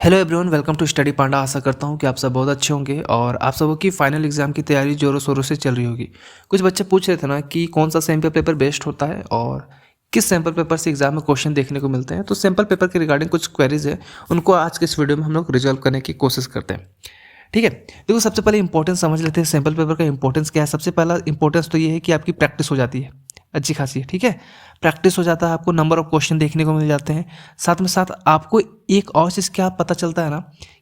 Hello everyone, welcome to Study Panda. आशा करता हूँ कि आप सब बहुत अच्छे होंगे और आप सबों की फाइनल एग्जाम की तैयारी जोरों शोरों से चल रही होगी। कुछ बच्चे पूछ रहे थे ना कि कौन सा सैम्पल पेपर बेस्ट होता है और किस सैम्पल पेपर से एग्जाम में क्वेश्चन देखने को मिलते हैं। तो सैम्पल पेपर के रिगार्डिंग कुछ क्वेरीज है, उनको आज के इस वीडियो में हम लोग रिजॉल्व करने की कोशिश करते हैं। ठीक है, देखो सबसे पहले इंपॉर्टेंस समझ लेते हैं। सैम्पल पेपर का इंपॉर्टेंस क्या है। सबसे पहला इंपॉर्टेंस तो ये है कि आपकी प्रैक्टिस हो जाती है अच्छी खासी। ठीक है, प्रैक्टिस हो जाता है, आपको नंबर ऑफ क्वेश्चन देखने को मिल जाते हैं। साथ में साथ आपको एक और चीज़ क्या पता चलता है ना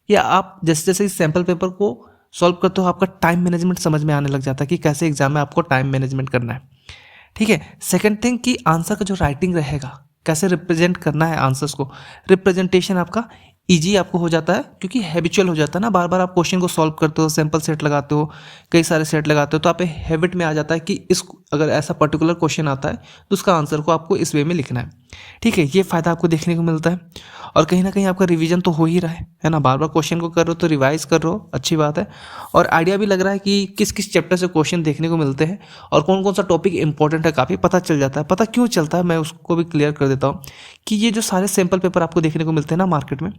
कि आप जैसे जैसे इस सैम्पल पेपर को सॉल्व करते हो, आपका टाइम मैनेजमेंट समझ में आने लग जाता है कि कैसे एग्जाम में आपको टाइम मैनेजमेंट करना है। ठीक है, सेकंड थिंग कि आंसर का जो राइटिंग रहेगा, कैसे रिप्रेजेंट करना है आंसर्स को, रिप्रेजेंटेशन आपका ईजी आपको हो जाता है क्योंकि हैबिचुअल हो जाता है ना। बार बार आप क्वेश्चन को सॉल्व करते हो, सैंपल सेट लगाते हो, कई सारे सेट लगाते हो, तो आप हैबिट में आ जाता है कि इस अगर ऐसा पर्टिकुलर क्वेश्चन आता है तो उसका आंसर को आपको इस वे में लिखना है। ठीक है, ये फ़ायदा आपको देखने को मिलता है। और कहीं ना कहीं आपका रिवीजन तो हो ही रहा है ना। बार बार क्वेश्चन को कर रहे हो तो रिवाइज कर रहे हो, अच्छी बात है। और आइडिया भी लग रहा है कि किस किस चैप्टर से क्वेश्चन देखने को मिलते हैं और कौन कौन सा टॉपिक इंपॉर्टेंट है, काफ़ी पता चल जाता है। पता क्यों चलता है मैं उसको भी क्लियर कर देता हूँ कि ये जो सारे सैम्पल पेपर आपको देखने को मिलते हैं ना मार्केट में,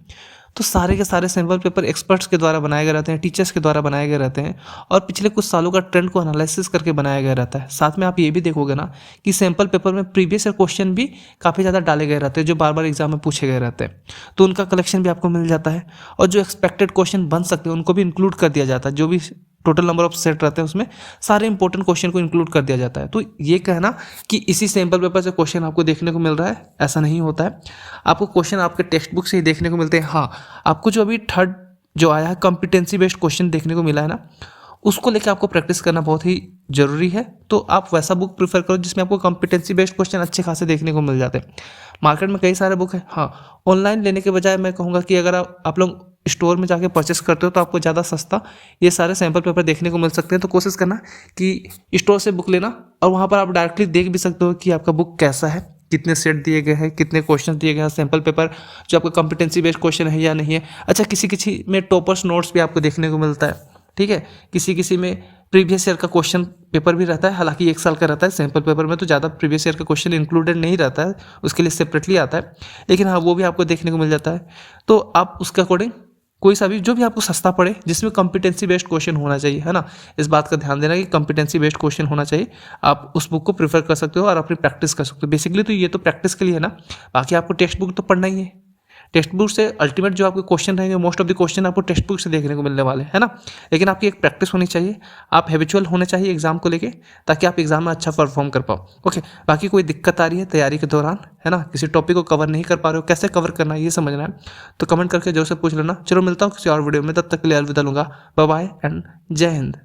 तो सारे के सारे सैम्पल पेपर एक्सपर्ट्स के द्वारा बनाए गए रहते हैं, टीचर्स के द्वारा बनाए गए रहते हैं और पिछले कुछ सालों का ट्रेंड को एनालिसिस करके बनाया गया रहता है। साथ में आप ये भी देखोगे ना कि सैम्पल पेपर में प्रीवियस ईयर क्वेश्चन भी काफ़ी ज़्यादा डाले गए रहते हैं जो बार बार एग्जाम में पूछे गए रहते हैं, तो उनका कलेक्शन भी आपको मिल जाता है। और जो एक्सपेक्टेड क्वेश्चन बन सकते हैं उनको भी इंक्लूड कर दिया जाता है। जो भी टोटल नंबर ऑफ सेट रहते हैं उसमें सारे इंपॉर्टेंट क्वेश्चन को इंक्लूड कर दिया जाता है। तो ये कहना कि इसी सैम्पल पेपर से क्वेश्चन आपको देखने को मिल रहा है, ऐसा नहीं होता है। आपको क्वेश्चन आपके टेक्स्ट बुक से ही देखने को मिलते हैं। हाँ, आपको जो अभी थर्ड जो आया है कॉम्पिटेंसी बेस्ड क्वेश्चन देखने को मिला है ना, उसको लेकर आपको प्रैक्टिस करना बहुत ही जरूरी है। तो आप वैसा बुक प्रेफर करो जिसमें आपको कॉम्पिटेंसी बेस्ड क्वेश्चन अच्छे खासे देखने को मिल जाते हैं। मार्केट में कई सारे बुक हैं। हाँ, ऑनलाइन लेने के बजाय मैं कहूँगा कि अगर आप लोग स्टोर में जाके परचेस करते हो तो आपको ज़्यादा सस्ता ये सारे सैम्पल पेपर देखने को मिल सकते हैं। तो कोशिश करना कि स्टोर से बुक लेना और वहाँ पर आप डायरेक्टली देख भी सकते हो कि आपका बुक कैसा है, कितने सेट दिए गए हैं, कितने क्वेश्चन दिए गए हैं, सैम्पल पेपर जो आपका कॉम्पिटेंसी बेस्ड क्वेश्चन है या नहीं है। अच्छा, किसी किसी में टॉपर्स नोट्स भी आपको देखने को मिलता है। ठीक है, किसी किसी में प्रीवियस ईयर का क्वेश्चन पेपर भी रहता है, हालांकि एक साल का रहता है। सैम्पल पेपर में तो ज़्यादा प्रीवियस ईयर का क्वेश्चन इंक्लूडेड नहीं रहता है, उसके लिए सेपरेटली आता है, लेकिन हाँ वो भी आपको देखने को मिल जाता है। तो आप उसके अकॉर्डिंग कोई सा भी जो भी आपको सस्ता पड़े जिसमें कॉम्पिटेंसी बेस्ड क्वेश्चन होना चाहिए, है ना। इस बात का ध्यान देना कि कॉम्पिटेंसी बेस्ड क्वेश्चन होना चाहिए। आप उस बुक को प्रेफर कर सकते हो और अपनी प्रैक्टिस कर सकते हो। बेसिकली तो ये तो प्रैक्टिस के लिए है ना, बाकी आपको टेक्स्ट बुक तो पढ़ना ही है। टेक्स्ट बुक से अल्टीमेट जो आपके क्वेश्चन रहेंगे, मोस्ट ऑफ द क्वेश्चन आपको टेक्स्ट बुक से देखने को मिलने वाले हैं, है ना। लेकिन आपकी एक प्रैक्टिस होनी चाहिए, आप हैबिचुअल होने चाहिए एग्जाम को लेके, ताकि आप एग्जाम में अच्छा परफॉर्म कर पाओ। ओके, बाकी कोई दिक्कत आ रही है तैयारी के दौरान, है ना, किसी टॉपिक को कवर नहीं कर पा रहे हो, कैसे कवर करना है ये समझना है, तो कमेंट करके जरूर से पूछ लेना। चलो मिलता हूँ किसी और वीडियो में, तब तक के लिए अलविदा लूंगा। बाय बाय एंड जय हिंद।